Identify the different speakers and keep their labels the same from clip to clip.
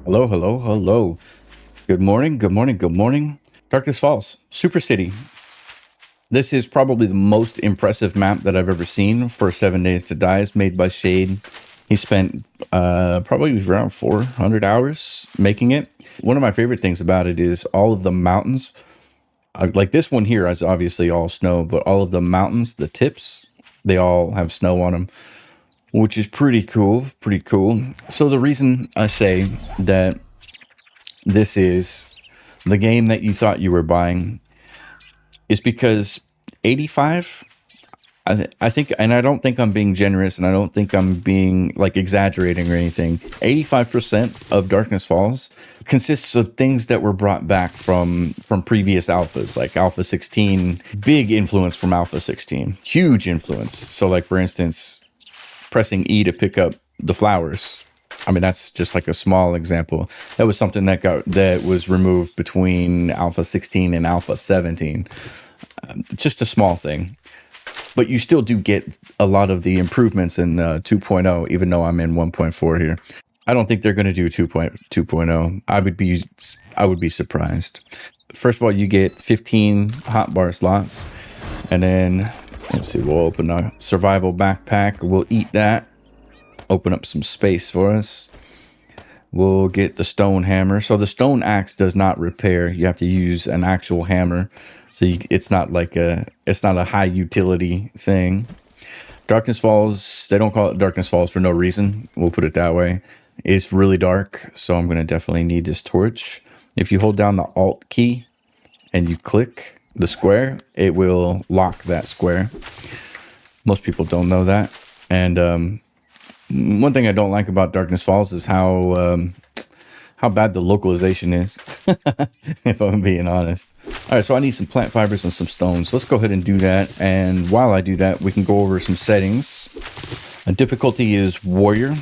Speaker 1: Hello, hello, hello. Good morning, good morning, good morning. Darkness Falls, Super City. This is probably the most impressive map that I've ever seen for 7 Days to Die. It's made by Shade. He spent probably around 400 hours making it. One of my favorite things about it is all of the mountains. Like this one here is obviously all snow, but all of the mountains, the tips, they all have snow on them, which is pretty cool, pretty cool. So the reason I say that this is the game that you thought you were buying is because 85, I think, and I don't think I'm being generous, and I don't think I'm being like exaggerating or anything. 85% of Darkness Falls consists of things that were brought back from previous alphas, like Alpha 16. Big influence from Alpha 16, huge influence. So, like for instance, pressing E to pick up the flowers. I mean, that's just like a small example. That was something that was removed between Alpha 16 and Alpha 17. Just a small thing. But you still do get a lot of the improvements in 2.0, even though I'm in 1.4 here. I don't think they're going to do 2.0. I would be surprised. First of all, you get 15 hotbar slots, and then let's see, we'll open a survival backpack. We'll eat that. Open up some space for us. We'll get the stone hammer. So the stone axe does not repair. You have to use an actual hammer. So it's not a high utility thing. Darkness Falls, they don't call it Darkness Falls for no reason. We'll put it that way. It's really dark, so I'm going to definitely need this torch. If you hold down the Alt key and you click the square, it will lock that square. Most people don't know that. And one thing I don't like about Darkness Falls is how bad the localization is, if I'm being honest. All right, so I need some plant fibers and some stones. Let's go ahead and do that. And while I do that, we can go over some settings. Difficulty is Warrior.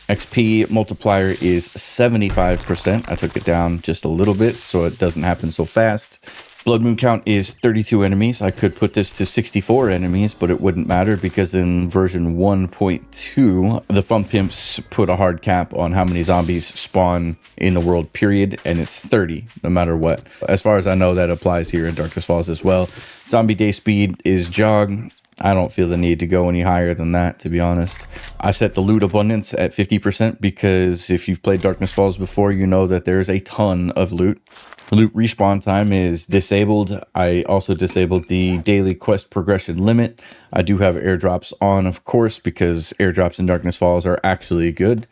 Speaker 1: XP multiplier is 75%. I took it down just a little bit so it doesn't happen so fast. Blood moon count is 32 enemies. I could put this to 64 enemies, but it wouldn't matter because in version 1.2, the Fun Pimps put a hard cap on how many zombies spawn in the world, period, and it's 30, no matter what. As far as I know, that applies here in Darkness Falls as well. Zombie day speed is jog. I don't feel the need to go any higher than that, to be honest. I set the loot abundance at 50% because if you've played Darkness Falls before, you know that there's a ton of loot. Loot respawn time is disabled. I also disabled the daily quest progression limit. I do have airdrops on, of course, because airdrops in Darkness Falls are actually good.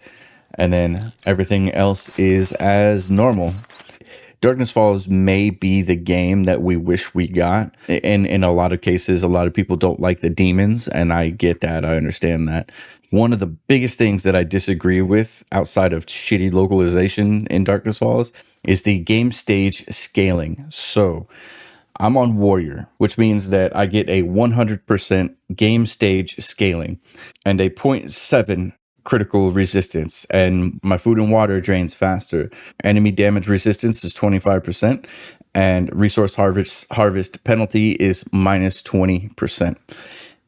Speaker 1: And then everything else is as normal. Darkness Falls may be the game that we wish we got. In a lot of cases, a lot of people don't like the demons, and I get that. I understand that. One of the biggest things that I disagree with outside of shitty localization in Darkness Falls is the game stage scaling. So I'm on Warrior, which means that I get a 100% game stage scaling and a 0.7 critical resistance, and my food and water drains faster. Enemy damage resistance is 25%, and resource harvest penalty is minus 20%.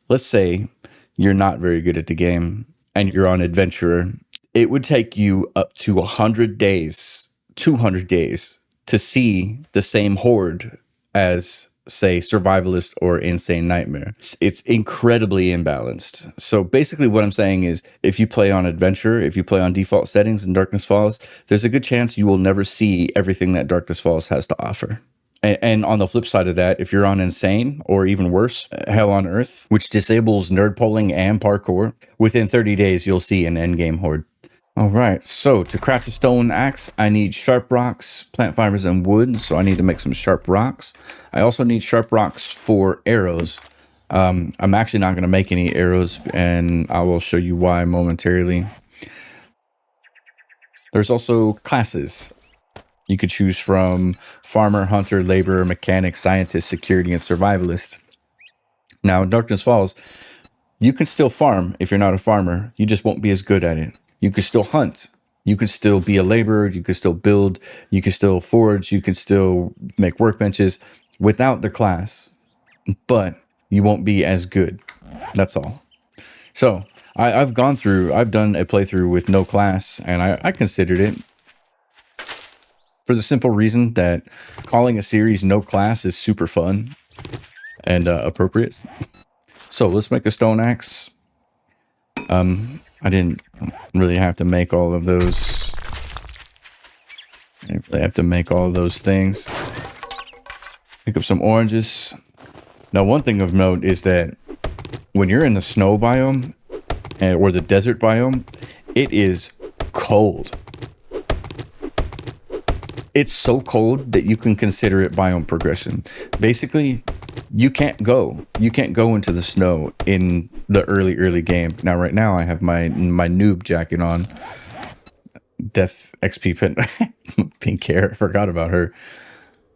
Speaker 1: Let's say you're not very good at the game and you're on adventurer. It would take you up to 100 days, 200 days to see the same horde as, say, survivalist or insane nightmare. It's incredibly imbalanced. So basically what I'm saying is if you play on adventure, if you play on default settings in Darkness Falls, there's a good chance you will never see everything that Darkness Falls has to offer. And on the flip side of that, if you're on insane or even worse, hell on earth, which disables nerd polling and parkour, within 30 days you'll see an endgame horde. All right, so to craft a stone axe, I need sharp rocks, plant fibers, and wood. So I need to make some sharp rocks. I also need sharp rocks for arrows. I'm actually not going to make any arrows, and I will show you why momentarily. There's also classes. You could choose from farmer, hunter, laborer, mechanic, scientist, security, and survivalist. Now, in Darkness Falls, you can still farm if you're not a farmer. You just won't be as good at it. You can still hunt. You can still be a laborer. You can still build. You can still forge. You can still make workbenches without the class. But you won't be as good. That's all. So I've done a playthrough with no class, and I considered it. for the simple reason that calling a series no class is super fun and appropriate. So let's make a stone axe. I didn't really have to make all of those. I didn't really have to make all of those things. Pick up some oranges. Now, one thing of note is that when you're in the snow biome or the desert biome, it is cold. It's so cold that you can consider it biome progression. Basically, you can't go into the snow in the early game. Now, right now, I have my noob jacket on. Death XP pink hair. I forgot about her.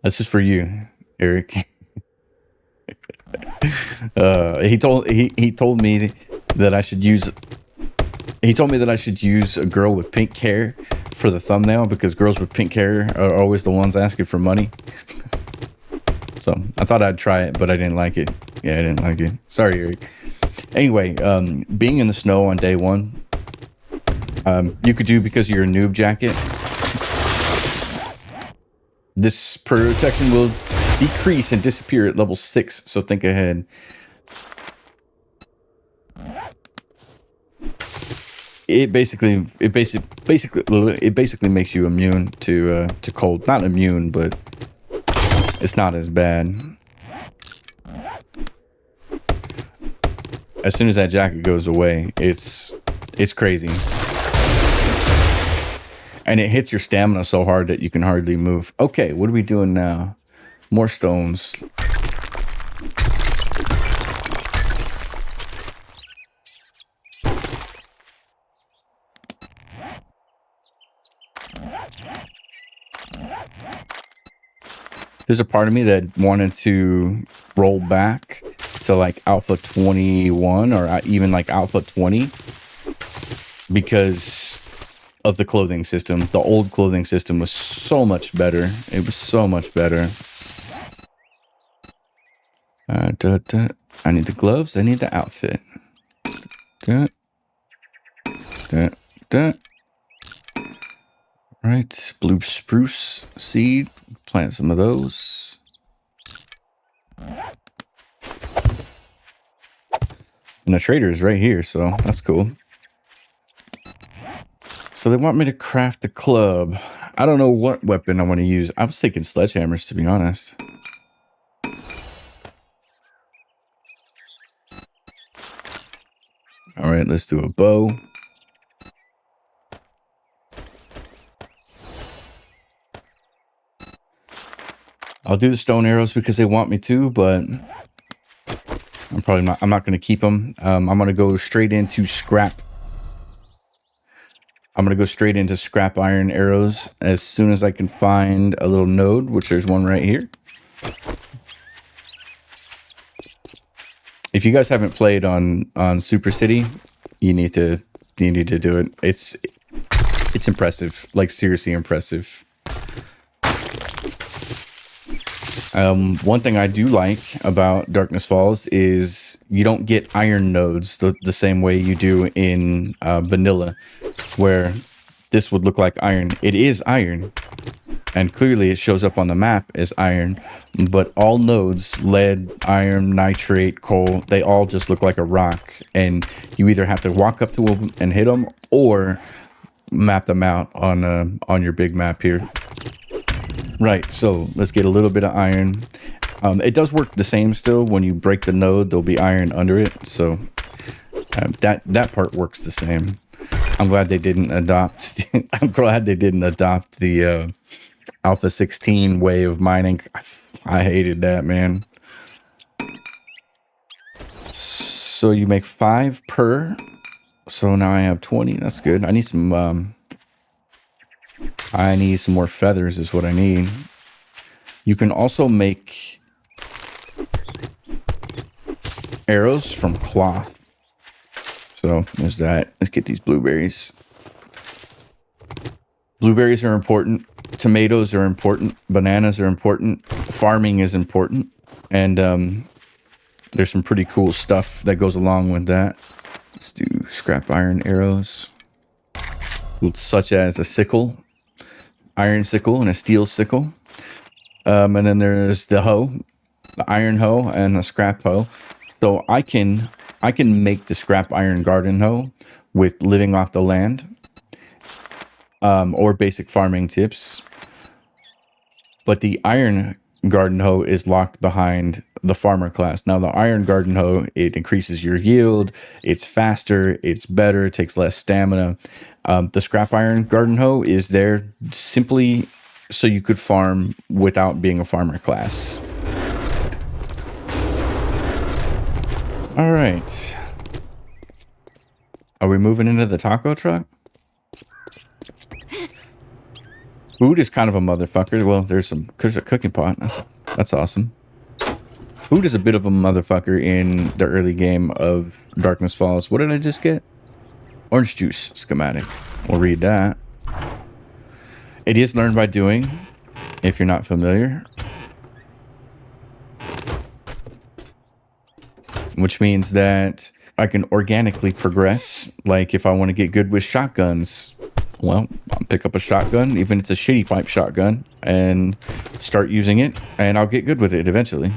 Speaker 1: That's just for you, Eric. He told me that I should use. He told me that I should use a girl with pink hair for the thumbnail because girls with pink hair are always the ones asking for money. So I thought I'd try it, but I didn't like it. Yeah, I didn't like it. Sorry, Eric. Anyway, being in the snow on day one, you could do because of your noob jacket. This protection will decrease and disappear at level 6, so think ahead. It basically makes you immune to cold. Not immune, but it's not as bad. As soon as that jacket goes away, it's crazy. And it hits your stamina so hard that you can hardly move. Okay, what are we doing now? More stones. There's a part of me that wanted to roll back to like Alpha 21 or even like Alpha 20 because of the clothing system. The old clothing system was so much better. It was so much better. I need the gloves. I need the outfit. Right, blue spruce seed. Plant some of those. And the trader's right here, so that's cool. So they want me to craft the club. I don't know what weapon I want to use. I was thinking sledgehammers, to be honest. All right, let's do a bow. I'll do the stone arrows because they want me to, but I'm not going to keep them. I'm going to go straight into scrap. I'm going to go straight into scrap iron arrows as soon as I can find a little node, which there's one right here. If you guys haven't played on Super City, you need to do it. It's impressive, like seriously impressive. One thing I do like about Darkness Falls is you don't get iron nodes the same way you do in vanilla, where this would look like iron. It is iron, and clearly it shows up on the map as iron, but all nodes, lead, iron, nitrate, coal, they all just look like a rock, and you either have to walk up to them and hit them or map them out on your big map here. Right, so let's get a little bit of iron. It does work the same still. When you break the node, there'll be iron under it. So that part works the same. I'm glad they didn't adopt. I'm glad they didn't adopt the Alpha 16 way of mining. I hated that, man. So you make 5 per. So now I have 20. That's good. I need some more feathers is what I need. You can also make arrows from cloth. So there's that. Let's get these blueberries. Blueberries are important. Tomatoes are important. Bananas are important. Farming is important. And there's some pretty cool stuff that goes along with that. Let's do scrap iron arrows, such as a sickle. iron sickle and a steel sickle. And then there's the hoe, the iron hoe and the scrap hoe. So I can make the scrap iron garden hoe with living off the land, or basic farming tips. But the iron garden hoe is locked behind the farmer class. Now the iron garden hoe, it increases your yield, it's faster, it's better, it takes less stamina. The scrap iron garden hoe is there simply so you could farm without being a farmer class. All right. Are we moving into the taco truck? Food is kind of a motherfucker. Well, there's a cooking pot. That's awesome. Food is a bit of a motherfucker in the early game of Darkness Falls. What did I just get? Orange juice schematic. We'll read that. It is learned by doing, if you're not familiar. Which means that I can organically progress. Like if I want to get good with shotguns, well, I'll pick up a shotgun, even if it's a shitty pipe shotgun, and start using it, and I'll get good with it eventually.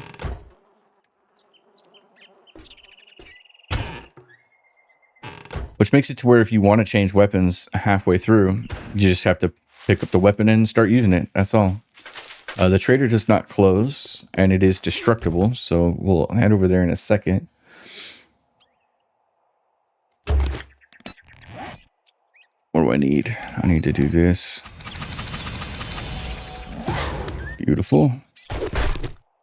Speaker 1: Which makes it to where if you want to change weapons halfway through, you just have to pick up the weapon and start using it. That's all. The trader does not close, and it is destructible, so we'll head over there in a second. What do I need? I need to do this. Beautiful.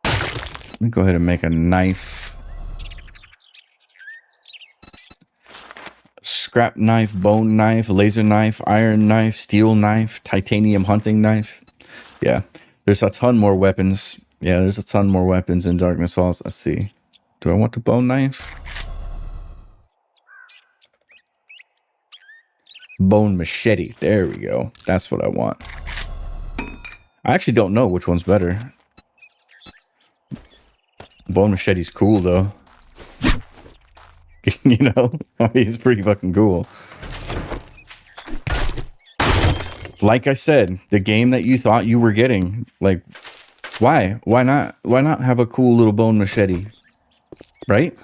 Speaker 1: Let me go ahead and make a knife. Scrap knife, bone knife, laser knife, iron knife, steel knife, titanium hunting knife. Yeah, there's a ton more weapons. Yeah, there's a ton more weapons in Darkness Falls. Let's see. Do I want the bone knife? Bone machete. There we go. That's what I want. I actually don't know which one's better. Bone machete's cool though. You know, I mean, it's pretty fucking cool. Like I said, the game that you thought you were getting, like, why not have a cool little bone machete? Right?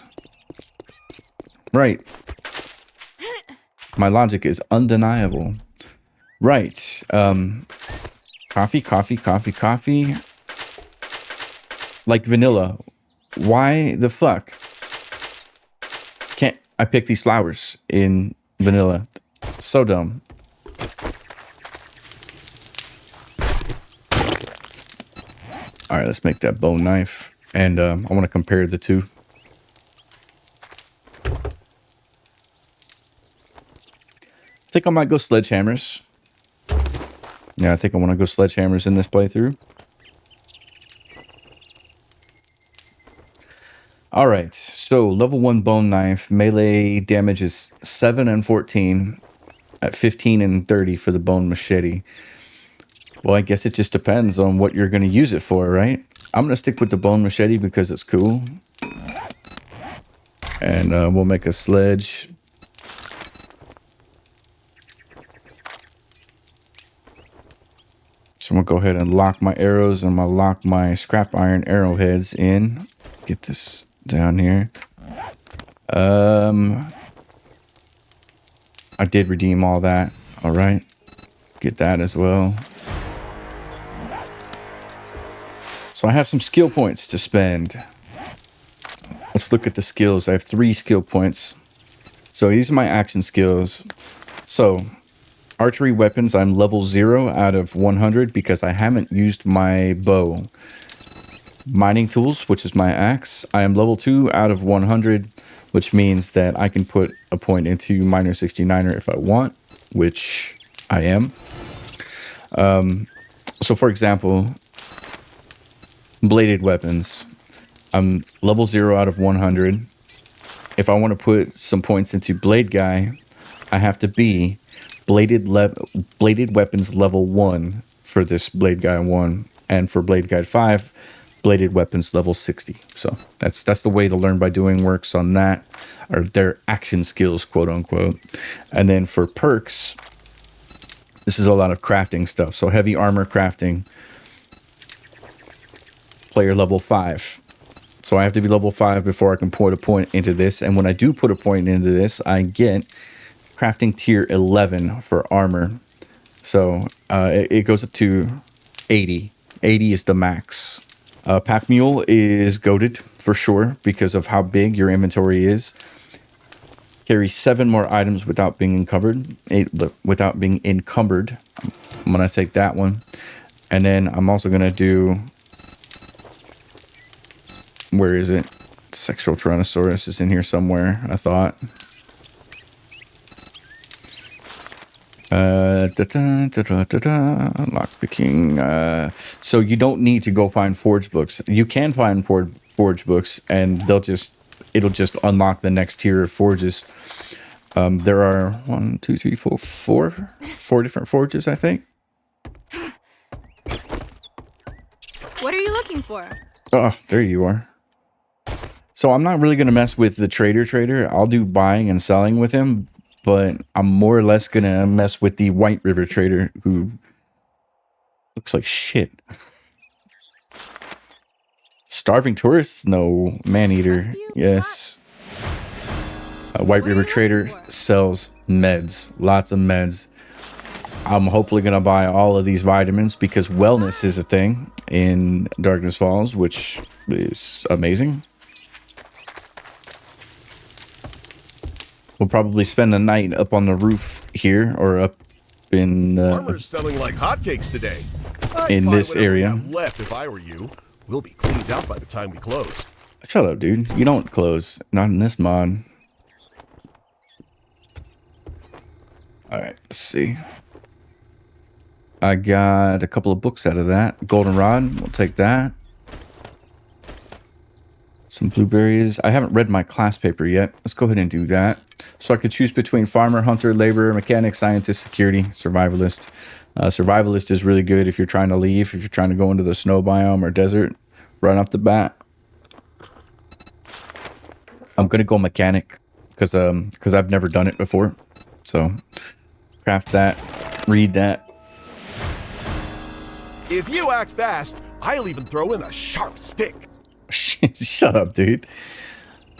Speaker 1: Right. My logic is undeniable. Right. Coffee. Like vanilla. Why the fuck can't I pick these flowers in vanilla? So dumb. All right, let's make that bone knife. And I want to compare the two. I think I might go sledgehammers. Yeah, I think I want to go sledgehammers in this playthrough. All right, so level 1 bone knife. Melee damage is 7 and 14 at 15 and 30 for the bone machete. Well, I guess it just depends on what you're going to use it for, right? I'm going to stick with the bone machete because it's cool. And we'll make a sledge. So I'm going to go ahead and lock my arrows, and I'm going to lock my scrap iron arrowheads in. Get this down here. I did redeem all that. All right. Get that as well. So I have some skill points to spend. Let's look at the skills. I have 3 skill points. So these are my action skills. So archery weapons, I'm level 0 out of 100 because I haven't used my bow. Mining tools, which is my axe, I am level 2 out of 100, which means that I can put a point into Miner 69er if I want, which I am. So for example, bladed weapons, I'm level 0 out of 100. If I want to put some points into blade guy, I have to be bladed weapons level 1 for this blade guy 1, and for blade guy 5, bladed weapons level 60. So that's the way the learn by doing works on that, or their action skills, quote unquote. And then for perks, This is a lot of crafting stuff. So heavy armor crafting. Player level 5. So I have to be level 5 before I can put a point into this. And when I do put a point into this, I get crafting tier 11 for armor. So it goes up to 80. 80 is the max. Pack Mule is goated for sure because of how big your inventory is. Carry 7 more items without being encumbered. Without being encumbered. I'm gonna take that one, and then I'm also gonna do. Where is it? Sexual Tyrannosaurus is in here somewhere, I thought. Lockpicking. So you don't need to go find forge books. You can find forge books, and it'll just unlock the next tier of forges. There are 1, 2, 3, 4 different forges, I think.
Speaker 2: What are you looking for?
Speaker 1: Oh, there you are. So I'm not really going to mess with the trader. I'll do buying and selling with him, but I'm more or less going to mess with the White River trader, who looks like shit. Starving tourists? No. Man-eater? Yes. White River trader sells meds. Lots of meds. I'm hopefully going to buy all of these vitamins because wellness is a thing in Darkness Falls, which is amazing. We'll probably spend the night up on the roof here, or up in
Speaker 3: Armor's selling like hotcakes today.
Speaker 1: in this area.
Speaker 3: Left if I were you. We'll be cleaned out by the time we close.
Speaker 1: Shut up, dude. You don't close. Not in this mod. Alright, let's see. I got a couple of books out of that. Goldenrod, we'll take that. Some blueberries. I haven't read my class paper yet. Let's go ahead and do that. So I could choose between farmer, hunter, laborer, mechanic, scientist, security, survivalist. Survivalist is really good if you're trying to leave, if you're trying to go into the snow biome or desert right off the bat. I'm going to go mechanic because I've never done it before. So craft that, read that.
Speaker 3: If you act fast, I'll even throw in a sharp stick.
Speaker 1: Shut up, dude.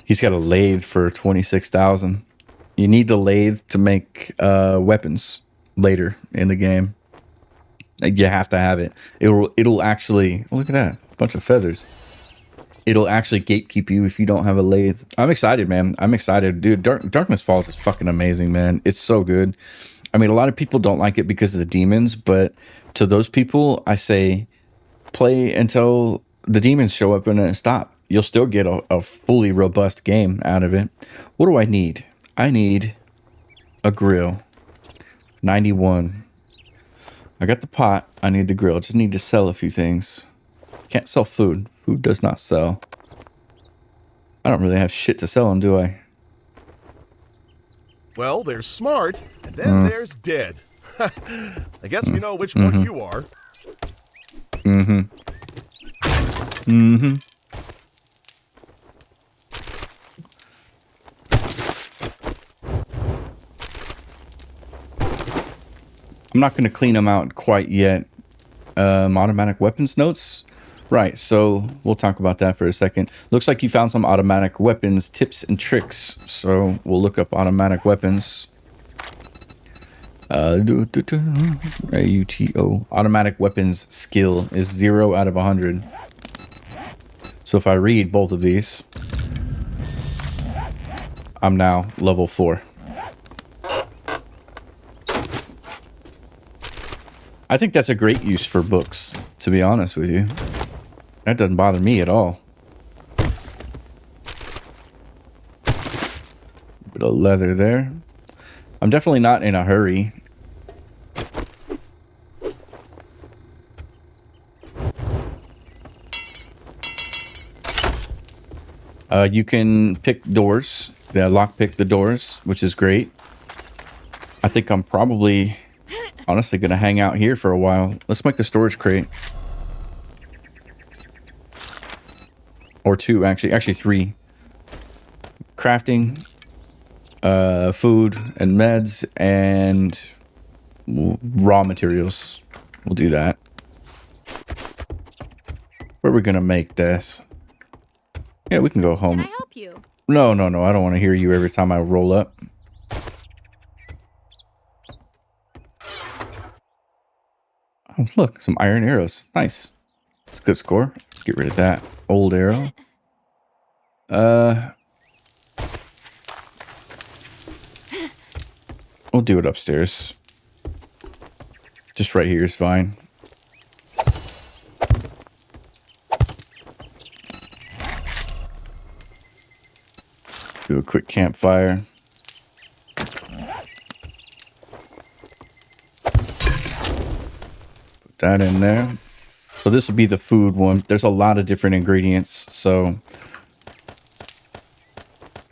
Speaker 1: He's got a lathe for 26,000. You need the lathe to make weapons later in the game. You have to have it. It'll actually, look at that, a bunch of feathers. It'll actually gatekeep you if you don't have a lathe. I'm excited, man. I'm excited, dude. Darkness Falls is fucking amazing, man. It's so good. I mean, a lot of people don't like it because of the demons, but to those people, I say, play until the demons show up and then stop. You'll still get a fully robust game out of it. What do I need? I need a grill. 91. I got the pot. I need the grill. Just need to sell a few things. Can't sell food. Food does not sell. I don't really have shit to sell them, do I?
Speaker 3: Well, there's smart, and then there's dead. I guess we know which one you are.
Speaker 1: I'm not going to clean them out quite yet. Automatic weapons notes. Right, so we'll talk about that for a second. Looks like you found some automatic weapons tips and tricks. So we'll look up automatic weapons. AUTO. Automatic weapons skill is 0 out of 100. So if I read both of these, I'm now level 4. I think that's a great use for books, to be honest with you. That doesn't bother me at all. Bit of leather there. I'm definitely not in a hurry. You can pick doors. Lock pick the doors, which is great. I think I'm probably honestly gonna hang out here for a while. Let's make a storage crate. Or 2, actually 3. Crafting, food and meds, and raw materials. We'll do that. Where are we gonna make this? Yeah, we can go home.
Speaker 2: Can I help you?
Speaker 1: No, no, no. I don't want to hear you every time I roll up. Oh, look, some iron arrows. Nice. It's a good score. Get rid of that old arrow. We'll do it upstairs. Just right here is fine. Do a quick campfire. Put that in there. So this will be the food one. There's a lot of different ingredients, so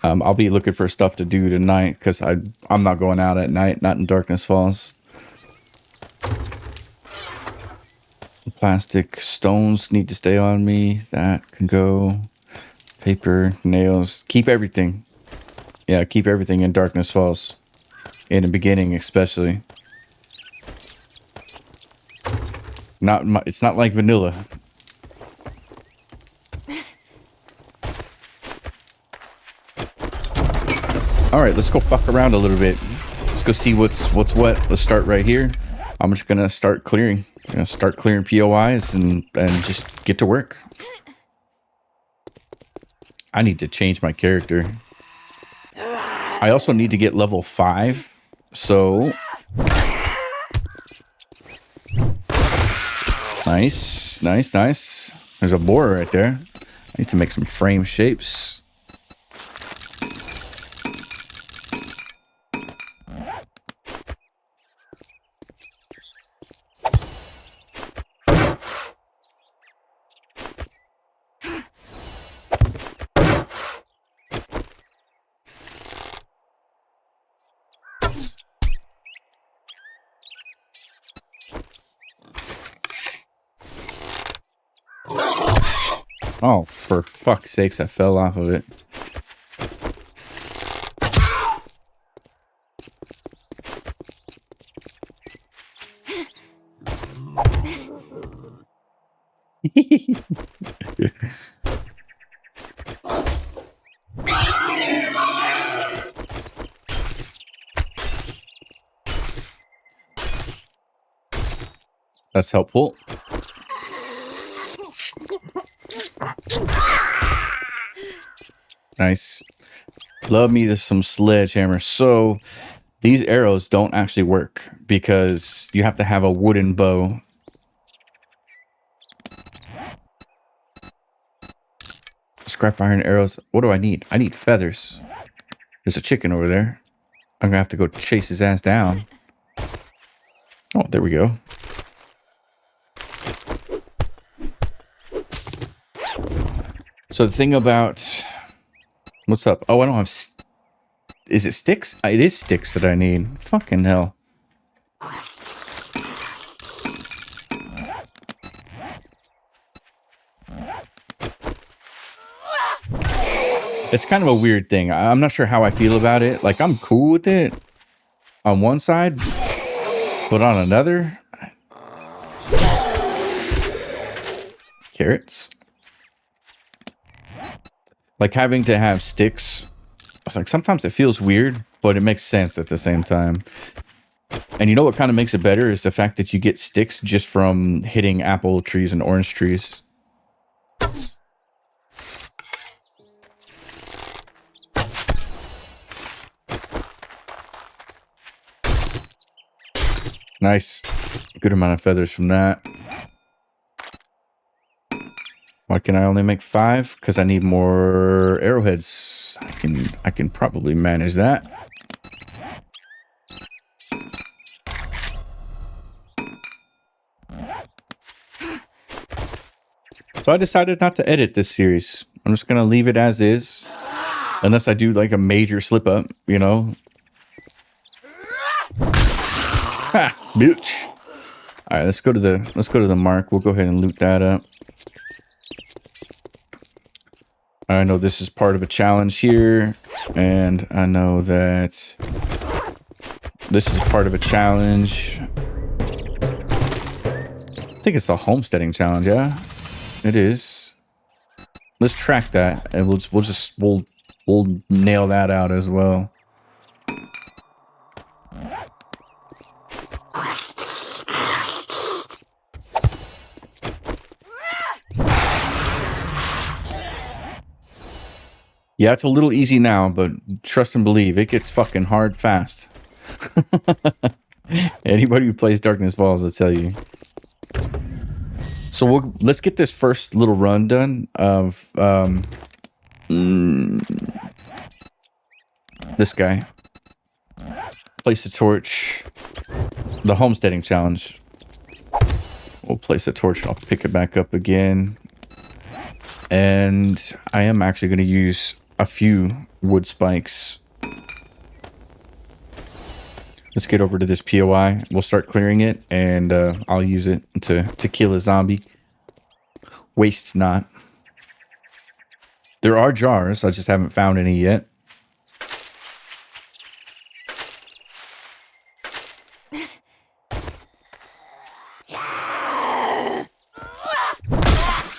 Speaker 1: I'll be looking for stuff to do tonight because I'm not going out at night, not in Darkness Falls. Plastic stones need to stay on me. That can go. Paper, nails. Keep everything. Yeah, keep everything in Darkness Falls. In the beginning, especially. It's not like vanilla. All right, let's go fuck around a little bit. Let's go see what's what. Let's start right here. I'm just gonna start clearing. I'm gonna start clearing POIs and just get to work. I need to change my character. I also need to get level 5. So nice, nice, nice. There's a boar right there. I need to make some frame shapes. Oh, for fuck's sakes, I fell off of it. That's helpful. Nice. Love me some Sledgehammer. So these arrows don't actually work because you have to have a wooden bow. Scrap iron arrows. What do I need? I need feathers. There's a chicken over there. I'm gonna have to go chase his ass down. Oh, there we go. So the thing about... What's up? Oh, I don't have... Is it sticks? It is sticks that I need. Fucking hell. It's kind of a weird thing. I'm not sure how I feel about it. Like, I'm cool with it on one side, but on another... Carrots? Like, having to have sticks, it's like sometimes it feels weird, but it makes sense at the same time. And you know what kind of makes it better is the fact that you get sticks just from hitting apple trees and orange trees. Nice. Good amount of feathers from that. Why can I only make 5? Because I need more arrowheads. I can probably manage that. So I decided not to edit this series. I'm just gonna leave it as is. Unless I do like a major slip up, you know. Ha, bitch. Alright, let's go to the mark. We'll go ahead and loot that up. I know this is part of a challenge here, and I know that This is part of a challenge. I think it's a homesteading challenge, yeah? It is. Let's track that, and we'll nail that out as well. Yeah, it's a little easy now, but trust and believe, it gets fucking hard fast. Anybody who plays Darkness Falls will tell you. So let's get this first little run done of this guy. Place a torch. The homesteading challenge. We'll place a torch. I'll pick it back up again. And I am actually going to use a few wood spikes. Let's get over to this POI. We'll start clearing it, and I'll use it to kill a zombie. Waste not. There are jars. I just haven't found any yet.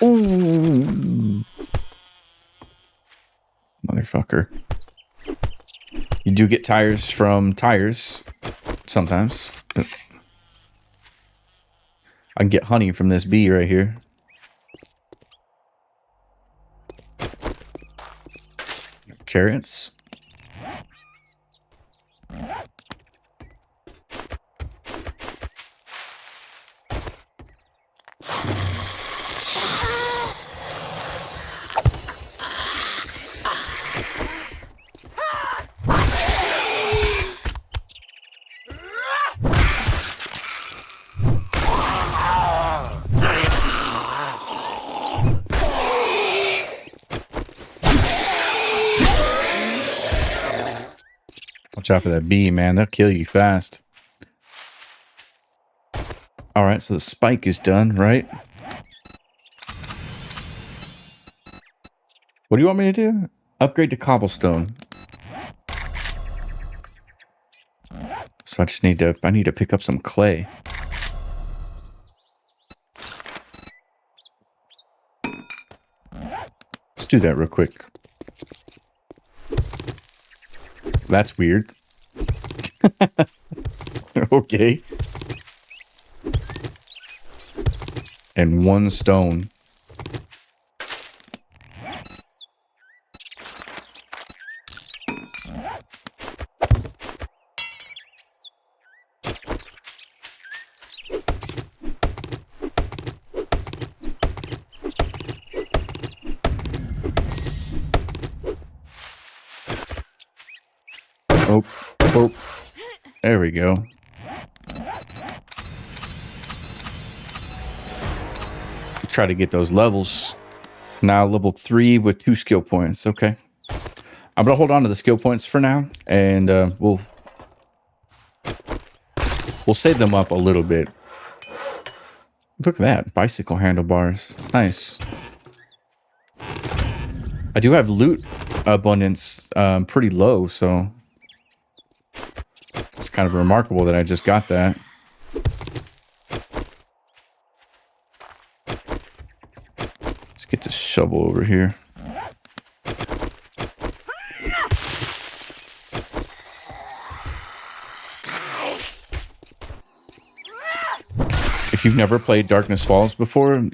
Speaker 1: Ooh. Motherfucker. You do get tires from tires sometimes. I can get honey from this bee right here. Carrots. Watch out for that bee, man. They'll kill you fast. Alright, so the spike is done, right? What do you want me to do? Upgrade to cobblestone. So I just need to pick up some clay. Let's do that real quick. That's weird. Okay. And one stone. Oh, there we go. Try to get those levels. Now level 3 with 2 skill points. Okay. I'm gonna hold on to the skill points for now, and we'll save them up a little bit. Look at that. Bicycle handlebars. Nice. I do have loot abundance pretty low, so it's kind of remarkable that I just got that. Let's get this shovel over here. If you've never played Darkness Falls before,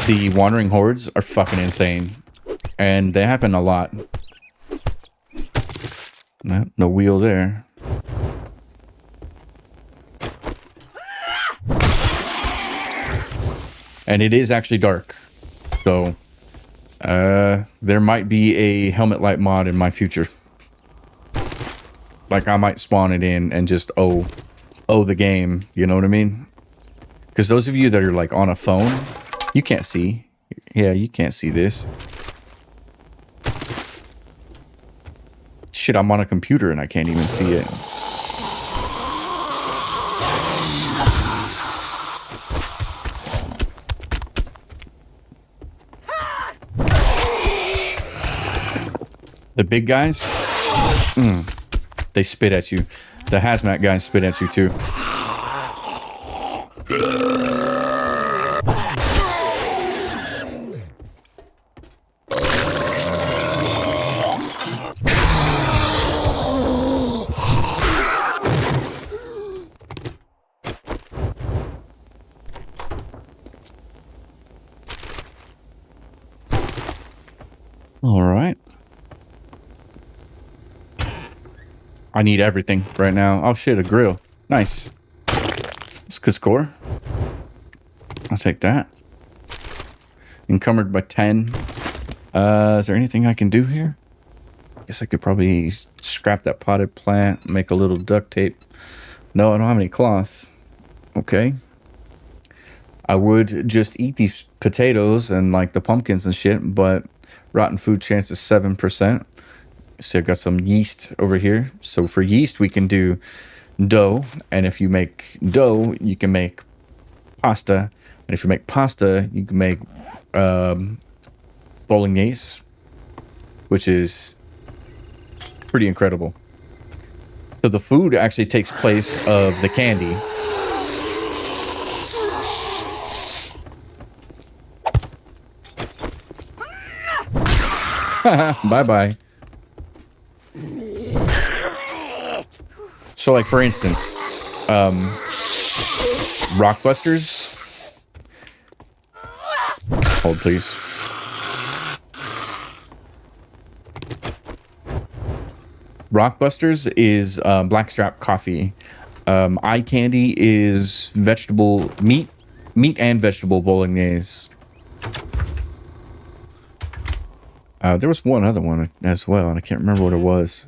Speaker 1: the wandering hordes are fucking insane. And they happen a lot. No wheel there. And it is actually dark. So, there might be a helmet light mod in my future. Like, I might spawn it in and just owe the game. You know what I mean? Because those of you that are, like, on a phone, you can't see. Yeah, you can't see this. Shit, I'm on a computer and I can't even see it. The big guys, they spit at you. The hazmat guys spit at you too. All right. I need everything right now. Oh shit, a grill. Nice. That's a good score. I'll take that. Encumbered by 10. Is there anything I can do here? I guess I could probably scrap that potted plant, make a little duct tape. No, I don't have any cloth. Okay. I would just eat these potatoes and like the pumpkins and shit, but rotten food chance is 7%. So I got some yeast over here. So for yeast, we can do dough. And if you make dough, you can make pasta. And if you make pasta, you can make bolognese, which is pretty incredible. So the food actually takes place of the candy. Bye-bye. So, like, for instance, Rockbusters. Hold, please. Rockbusters is blackstrap coffee. Eye candy is vegetable meat and vegetable bolognese. There was one other one as well, and I can't remember what it was.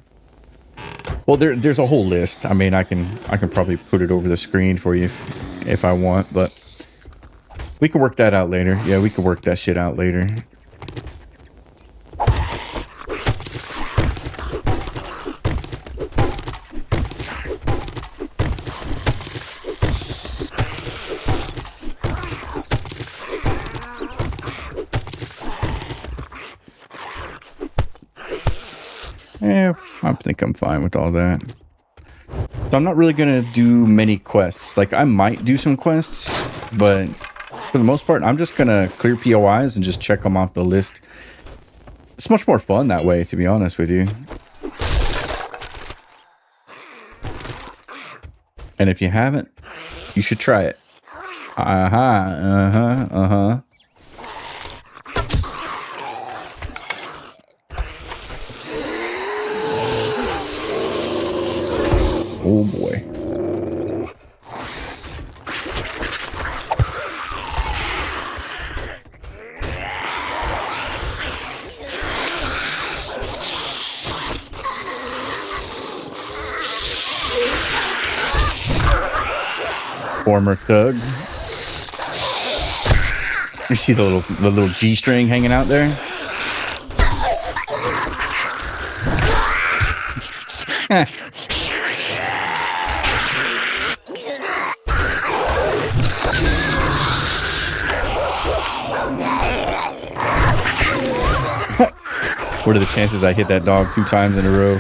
Speaker 1: Well, there's a whole list. I mean, I can probably put it over the screen for you if I want, but we can work that out later. Yeah, we can work that shit out later. Yeah, I think I'm fine with all that. So I'm not really going to do many quests. Like, I might do some quests, but for the most part, I'm just going to clear POIs and just check them off the list. It's much more fun that way, to be honest with you. And if you haven't, you should try it. Oh boy. Former thug. You see the little G string hanging out there? What are the chances I hit that dog 2 times in a row?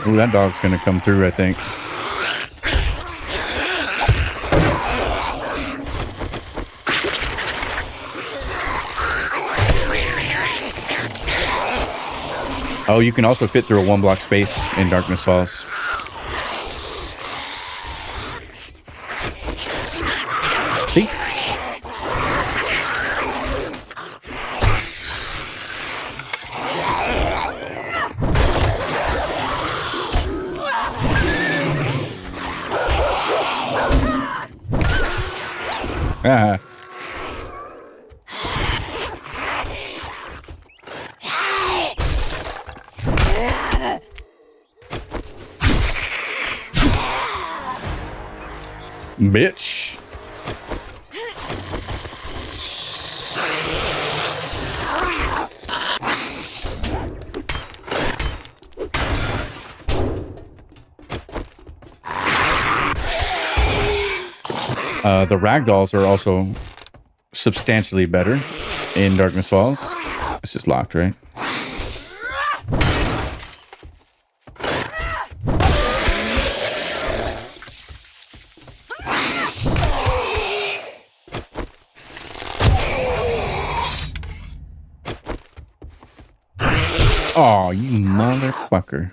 Speaker 1: Ooh, that dog's gonna come through, I think. Oh, you can also fit through a 1-block space in Darkness Falls. See? Ah. Bitch. The ragdolls are also substantially better in Darkness Falls. This is locked, right? Oh, you motherfucker.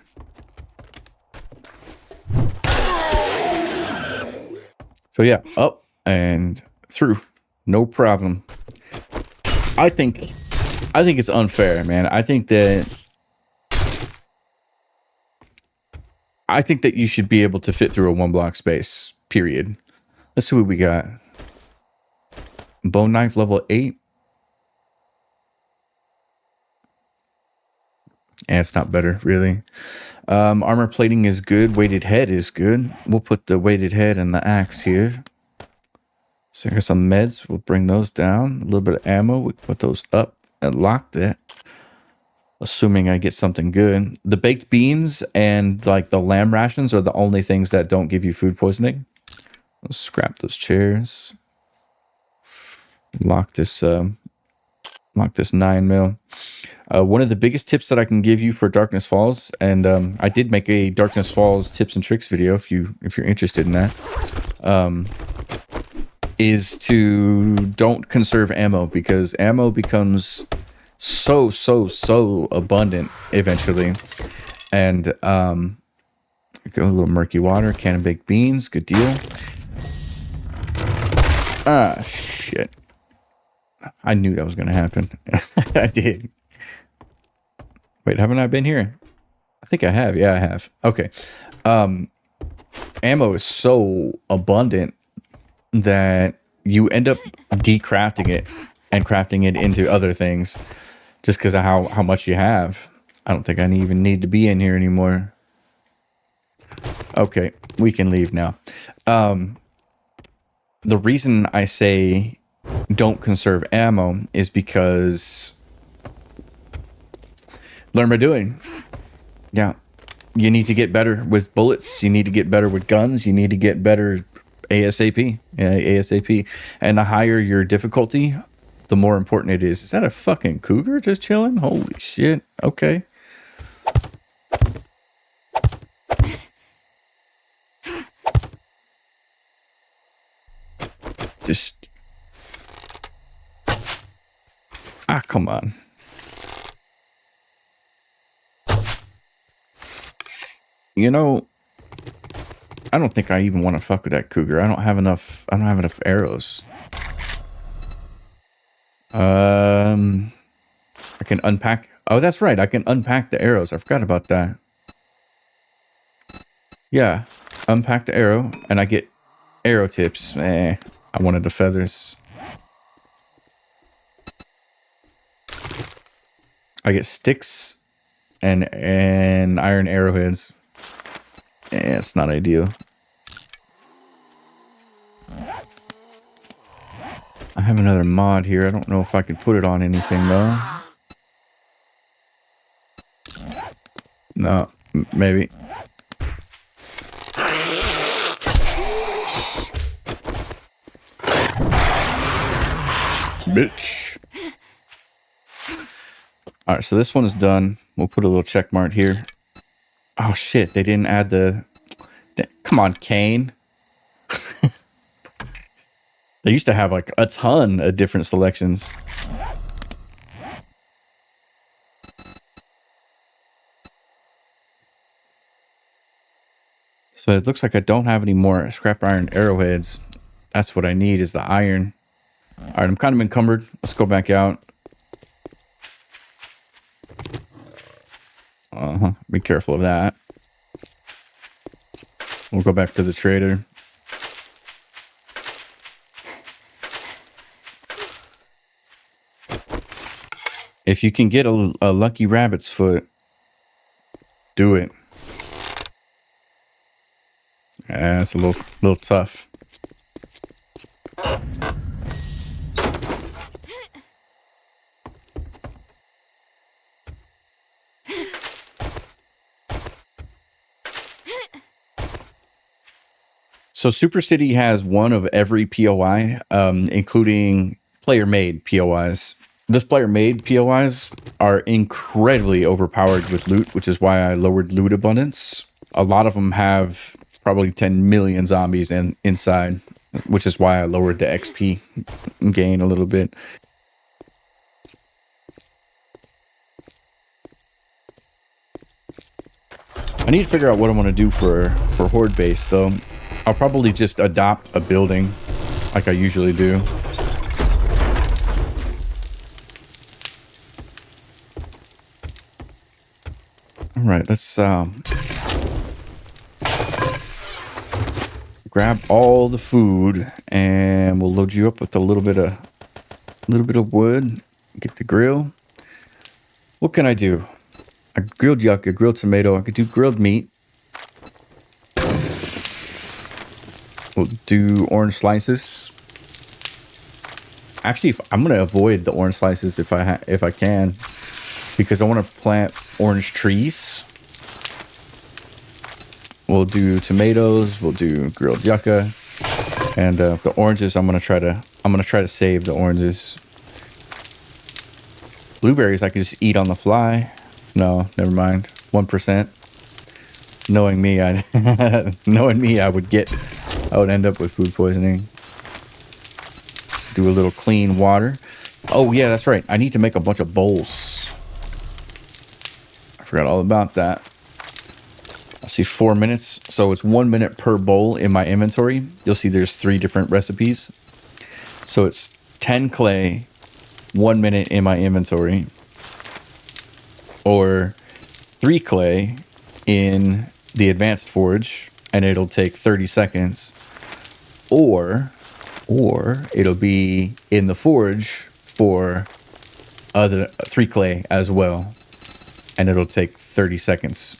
Speaker 1: So yeah, up and through. No problem. I think it's unfair, man. I think that you should be able to fit through a 1-block space, period. Let's see what we got. Bone knife level 8. And it's not better, really. Armor plating is good. Weighted head is good. We'll put the weighted head and the axe here. So I got some meds. We'll bring those down. A little bit of ammo. We put those up and lock that. Assuming I get something good. The baked beans and like the lamb rations are the only things that don't give you food poisoning. Let's scrap those chairs. Lock this 9mm. One of the biggest tips that I can give you for Darkness Falls, and I did make a Darkness Falls tips and tricks video if you're interested in that, is to don't conserve ammo, because ammo becomes so abundant eventually. And go a little murky water, can of baked beans, good deal. Ah, shit. I knew that was gonna happen. I did. Wait, haven't I been here? I think I have. Yeah, I have. Okay. Ammo is so abundant that you end up decrafting it and crafting it into other things just because of how much you have. I don't think I even need to be in here anymore. Okay, we can leave now. The reason I say don't conserve ammo is because learn by doing. Yeah. You need to get better with bullets. You need to get better with guns. You need to get better ASAP. Yeah, ASAP. And the higher your difficulty, the more important it is. Is that a fucking cougar just chilling? Holy shit. Okay. Just... Ah, come on. You know, I don't think I even want to fuck with that cougar. I don't have enough arrows. I can unpack. Oh, that's right. I can unpack the arrows. I forgot about that. Yeah. Unpack the arrow and I get arrow tips. I wanted the feathers. I get sticks and iron arrowheads. It's not ideal. I have another mod here. I don't know if I can put it on anything though. No, maybe. Bitch. All right, so this one is done. We'll put a little check mark here. Oh shit, they didn't add the... Come on, Kane. They used to have like a ton of different selections. So it looks like I don't have any more scrap iron arrowheads. That's what I need, is the iron. All right, I'm kind of encumbered. Let's go back out. Be careful of that. We'll go back to the trader. If you can get a lucky rabbit's foot, do it. Yeah, it's a little tough. So Super City has one of every POI, including player-made POIs. Those player-made POIs are incredibly overpowered with loot, which is why I lowered loot abundance. A lot of them have probably 10 million zombies inside, which is why I lowered the XP gain a little bit. I need to figure out what I want to do for Horde base, though. I'll probably just adopt a building like I usually do. All right, let's grab all the food, and we'll load you up with a little bit of wood. Get the grill. What can I do? A grilled yucca, a grilled tomato. I could do grilled meat. We'll do orange slices. Actually, I'm gonna avoid the orange slices if I can, because I want to plant orange trees. We'll do tomatoes. We'll do grilled yucca, and the oranges. I'm gonna try to save the oranges. Blueberries I can just eat on the fly. No, never mind. 1%. Knowing me, I would end up with food poisoning. Do a little clean water. Oh yeah, that's right. I need to make a bunch of bowls. I forgot all about that. I see 4 minutes, so it's 1 minute per bowl in my inventory. You'll see there's 3 different recipes. So it's 10 clay, 1 minute in my inventory, or 3 clay in the advanced forge, and it'll take 30 seconds, or it'll be in the forge for other 3 clay as well, and it'll take 30 seconds.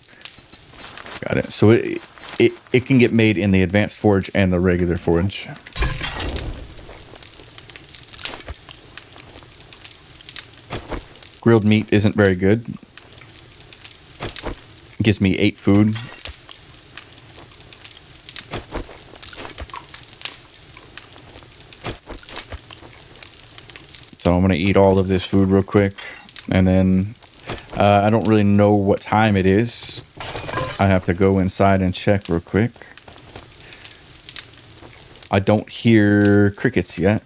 Speaker 1: Got it. So it can get made in the advanced forge and the regular forge. Grilled meat isn't very good. Gives me 8 food. So I'm going to eat all of this food real quick. And then I don't really know what time it is. I have to go inside and check real quick. I don't hear crickets yet.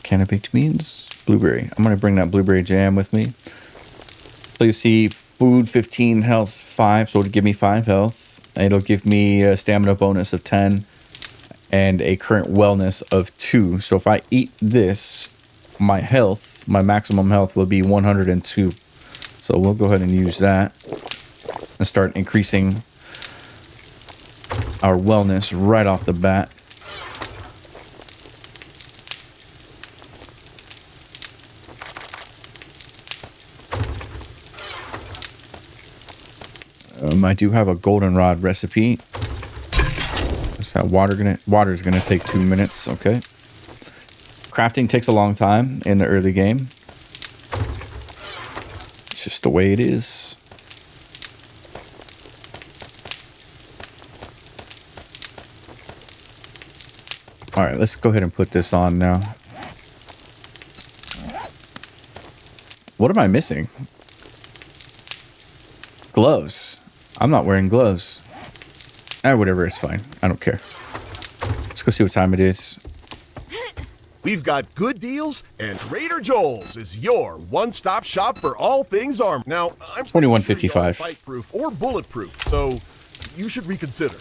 Speaker 1: Can of baked beans? Blueberry. I'm going to bring that blueberry jam with me. So you see food 15, health 5, so it'll give me 5 health. It'll give me a stamina bonus of 10 and a current wellness of 2. So if I eat this, my maximum health will be 102. So we'll go ahead and use that and start increasing our wellness right off the bat. I do have a goldenrod recipe. Is that water's gonna take 2 minutes? Okay. Crafting takes a long time in the early game. It's just the way it is. All right, let's go ahead and put this on now. What am I missing? Gloves. I'm not wearing gloves. Whatever, it's fine. I don't care. Let's go see what time it is.
Speaker 3: We've got good deals, and Trader Joel's is your one-stop shop for all things armor. Now, I'm
Speaker 1: $21.55.
Speaker 3: sure fight-proof or bulletproof, so you should reconsider.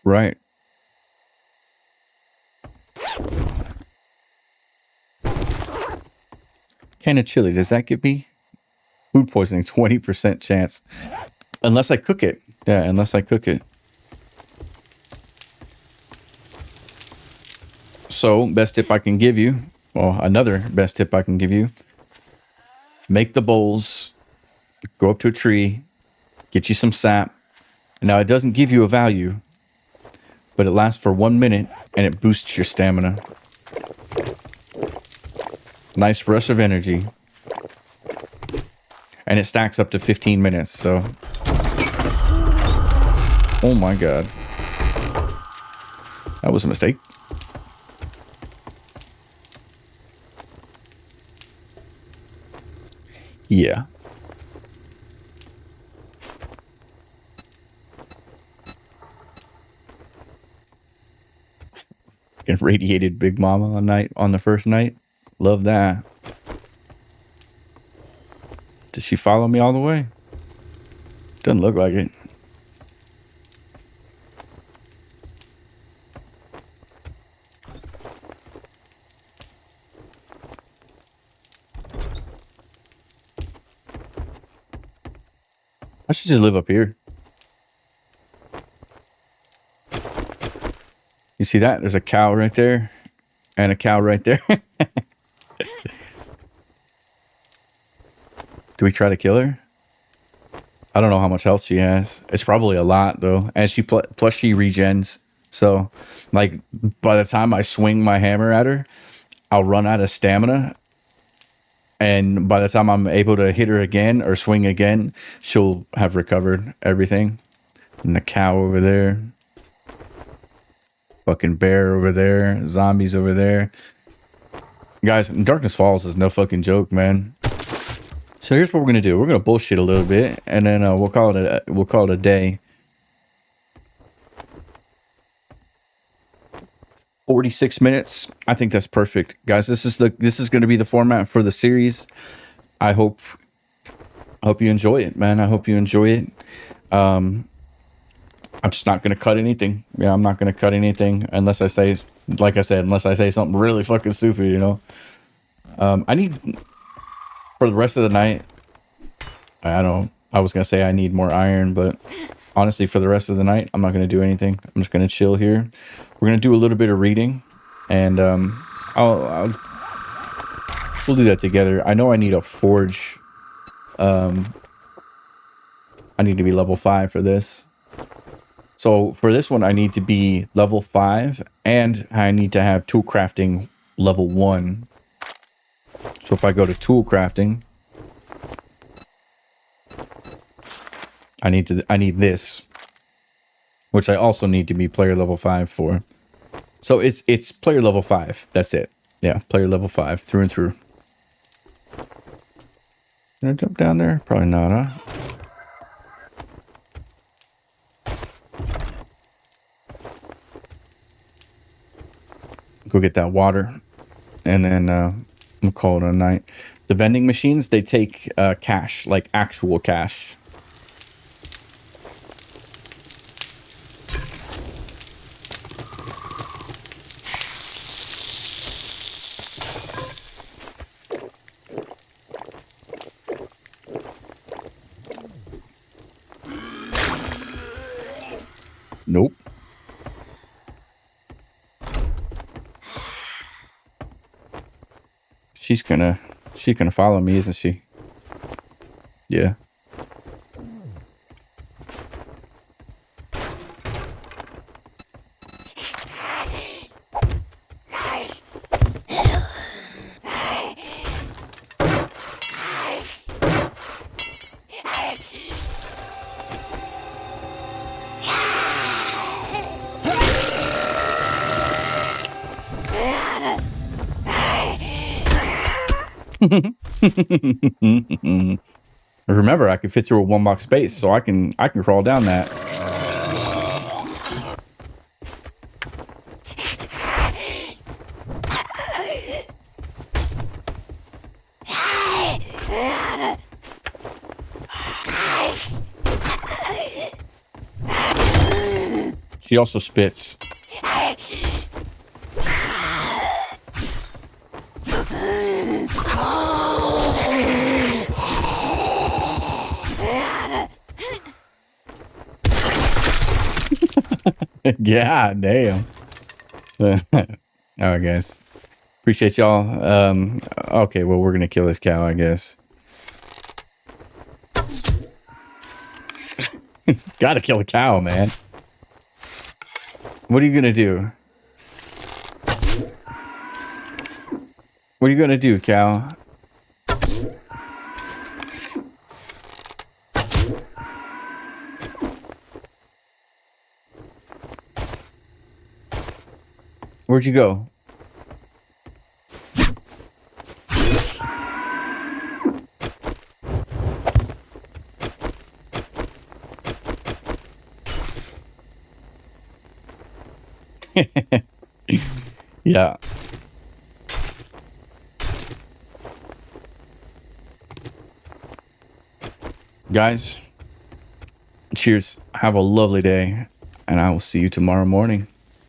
Speaker 1: Right. Can of chili, does that give me food poisoning? 20% chance. Unless I cook it. Yeah, unless I cook it. So, best tip I can give you, well, another best tip I can give you, make the bowls, go up to a tree, get you some sap. Now, it doesn't give you a value, but it lasts for 1 minute and it boosts your stamina. Nice rush of energy. And it stacks up to 15 minutes, so. Oh my god. That was a mistake. Yeah. Getting radiated Big Mama on the first night. Love that. Did she follow me all the way? Doesn't look like it. I should just live up here. You see that? There's a cow right there. And a cow right there. Do we try to kill her? I don't know how much health she has. It's probably a lot, though. And she plus she regens. So, like, by the time I swing my hammer at her, I'll run out of stamina. And by the time I'm able to hit her again or swing again, she'll have recovered everything. And the cow over there. Fucking bear over there. Zombies over there. Guys, Darkness Falls is no fucking joke, man. So here's what we're gonna do. We're gonna bullshit a little bit, and then we'll call it a day. 46 minutes. I think that's perfect, guys. This is going to be the format for the series. I hope you enjoy it, man. I hope you enjoy it. I'm just not going to cut anything. Yeah, I'm not going to cut anything unless I say, like I said, unless I say something really fucking stupid, you know. I need, for the rest of the night, I was going to say I need more iron, but honestly, for the rest of the night, I'm not going to do anything. I'm just going to chill here. We're going to do a little bit of reading, and we'll do that together. I know I need a forge. I need to be level 5 for this. So for this one, I need to be level 5, and I need to have tool crafting level 1. So if I go to tool crafting, I need this, which I also need to be player level 5 for. So it's player level 5. That's it. Yeah, player level 5 through and through. Can I jump down there? Probably not, huh? Go get that water, and then we'll call it a night. The vending machines, they take cash, like actual cash. Nope. She's gonna follow me, isn't she? Yeah. Remember, I can fit through a 1-block space, so I can crawl down that. She also spits. Yeah, damn. All right, guys. Appreciate y'all. Okay, well, we're gonna kill this cow, I guess. Gotta kill a cow, man. What are you gonna do? What are you gonna do, Cal? Where'd you go? Yeah. Guys, cheers. Have a lovely day, and I will see you tomorrow morning.